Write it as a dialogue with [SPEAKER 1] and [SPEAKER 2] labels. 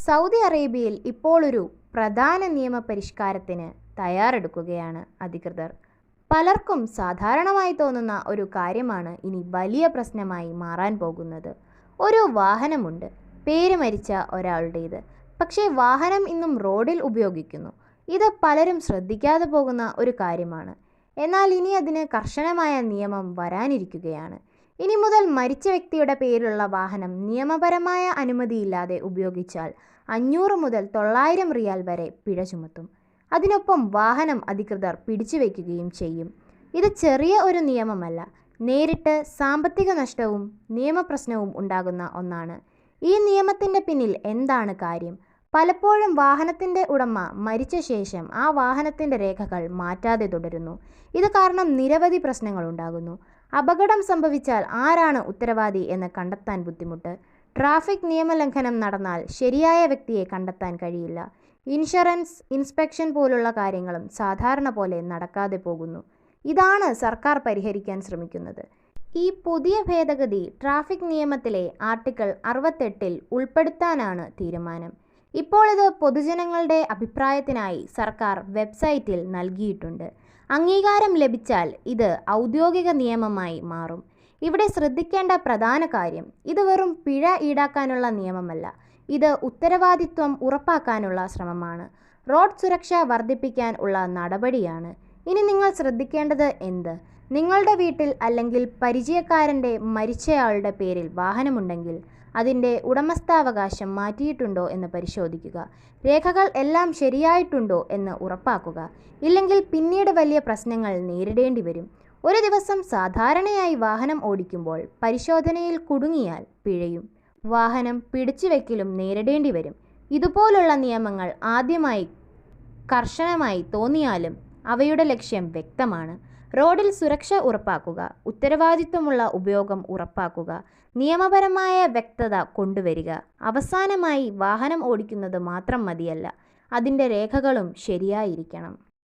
[SPEAKER 1] Saudi അറേബ്യയിൽ ഇപ്പോൾ ഒരു പ്രധാന നിയമപരിഷ്കാരത്തിന് തയ്യാറെടുക്കുകയാണ് അധികൃതർ. പലർക്കും സാധാരണമായി തോന്നുന്ന ഒരു കാര്യമാണ് ഇനി വലിയ പ്രശ്നമായി മാറാൻ പോകുന്നത്. ഒരു വാഹനമുണ്ട്, പേര് മരിച്ച ഒരാളുടേത്. പക്ഷേ വാഹനം ഇന്നും റോഡിൽ ഉപയോഗിക്കുന്നു. ഇത് പലരും ശ്രദ്ധിക്കാതെ പോകുന്ന ഒരു കാര്യമാണ്. എന്നാൽ ഇനി അതിന് കർശനമായ നിയമം വരാനിരിക്കുകയാണ്. ഇനി മുതൽ മരിച്ച വ്യക്തിയുടെ പേരിലുള്ള വാഹനം നിയമപരമായ അനുമതിയില്ലാതെ ഉപയോഗിച്ചാൽ 500 മുതൽ 900 റിയാൽ വരെ പിഴ ചുമത്തും. അതിനൊപ്പം വാഹനം അധികൃതർ പിടിച്ചുവെക്കുകയും ചെയ്യും. ഇത് ചെറിയ ഒരു നിയമമല്ല, നേരിട്ട് സാമ്പത്തിക നഷ്ടവും നിയമപ്രശ്നവും ഉണ്ടാകുന്ന ഒന്നാണ്. ഈ നിയമത്തിൻ്റെ പിന്നിൽ എന്താണ് കാര്യം? പലപ്പോഴും വാഹനത്തിൻ്റെ ഉടമ മരിച്ച ശേഷം ആ വാഹനത്തിൻ്റെ രേഖകൾ മാറ്റാതെ തുടരുന്നു. ഇത് കാരണം നിരവധി പ്രശ്നങ്ങൾ ഉണ്ടാകുന്നു. അപകടം സംഭവിച്ചാൽ ആരാണ് ഉത്തരവാദി എന്ന് കണ്ടെത്താൻ ബുദ്ധിമുട്ട്. ട്രാഫിക് നിയമലംഘനം നടന്നാൽ ശരിയായ വ്യക്തിയെ കണ്ടെത്താൻ കഴിയില്ല. ഇൻഷുറൻസ്, ഇൻസ്പെക്ഷൻ പോലുള്ള കാര്യങ്ങളും സാധാരണ പോലെ നടക്കാതെ പോകുന്നു. ഇതാണ് സർക്കാർ പരിഹരിക്കാൻ ശ്രമിക്കുന്നത്. ഈ പുതിയ ഭേദഗതി ട്രാഫിക് നിയമത്തിലെ ആർട്ടിക്കിൾ 68-ൽ ഉൾപ്പെടുത്താനാണ് തീരുമാനം. ഇപ്പോൾ ഇത് പൊതുജനങ്ങളുടെ അഭിപ്രായത്തിനായി സർക്കാർ വെബ്സൈറ്റിൽ നൽകിയിട്ടുണ്ട്. അംഗീകാരം ലഭിച്ചാൽ ഇത് ഔദ്യോഗിക നിയമമായി മാറും. ഇവിടെ ശ്രദ്ധിക്കേണ്ട പ്രധാന കാര്യം, ഇത് വെറും പിഴ ഈടാക്കാനുള്ള നിയമമല്ല, ഇത് ഉത്തരവാദിത്വം ഉറപ്പാക്കാനുള്ള ശ്രമമാണ്. റോഡ് സുരക്ഷ വർദ്ധിപ്പിക്കാൻ ഉള്ള നടപടിയാണ്. ഇനി നിങ്ങൾ ശ്രദ്ധിക്കേണ്ടത് എന്ത്? നിങ്ങളുടെ വീട്ടിൽ അല്ലെങ്കിൽ പരിചയക്കാരൻ്റെ മരിച്ചയാളുടെ പേരിൽ വാഹനമുണ്ടെങ്കിൽ അതിൻ്റെ ഉടമസ്ഥാവകാശം മാറ്റിയിട്ടുണ്ടോ എന്ന് പരിശോധിക്കുക. രേഖകൾ എല്ലാം ശരിയായിട്ടുണ്ടോ എന്ന് ഉറപ്പാക്കുക. ഇല്ലെങ്കിൽ പിന്നീട് വലിയ പ്രശ്നങ്ങൾ നേരിടേണ്ടി വരും. ഒരു ദിവസം സാധാരണയായി വാഹനം ഓടിക്കുമ്പോൾ പരിശോധനയിൽ കുടുങ്ങിയാൽ പിഴയും വാഹനം പിടിച്ചുവെക്കലും നേരിടേണ്ടി വരും. ഇതുപോലുള്ള നിയമങ്ങൾ ആദ്യമായി കർശനമായി തോന്നിയാലും അവയുടെ ലക്ഷ്യം വ്യക്തമാണ്. റോഡിൽ സുരക്ഷ ഉറപ്പാക്കുക, ഉത്തരവാദിത്വമുള്ള ഉപയോഗം ഉറപ്പാക്കുക, നിയമപരമായ വ്യക്തത കൊണ്ടുവരിക. അവസാനമായി വാഹനം ഓടിക്കുന്നത് മാത്രം മതിയല്ല, അതിൻ്റെ രേഖകളും ശരിയായിരിക്കണം.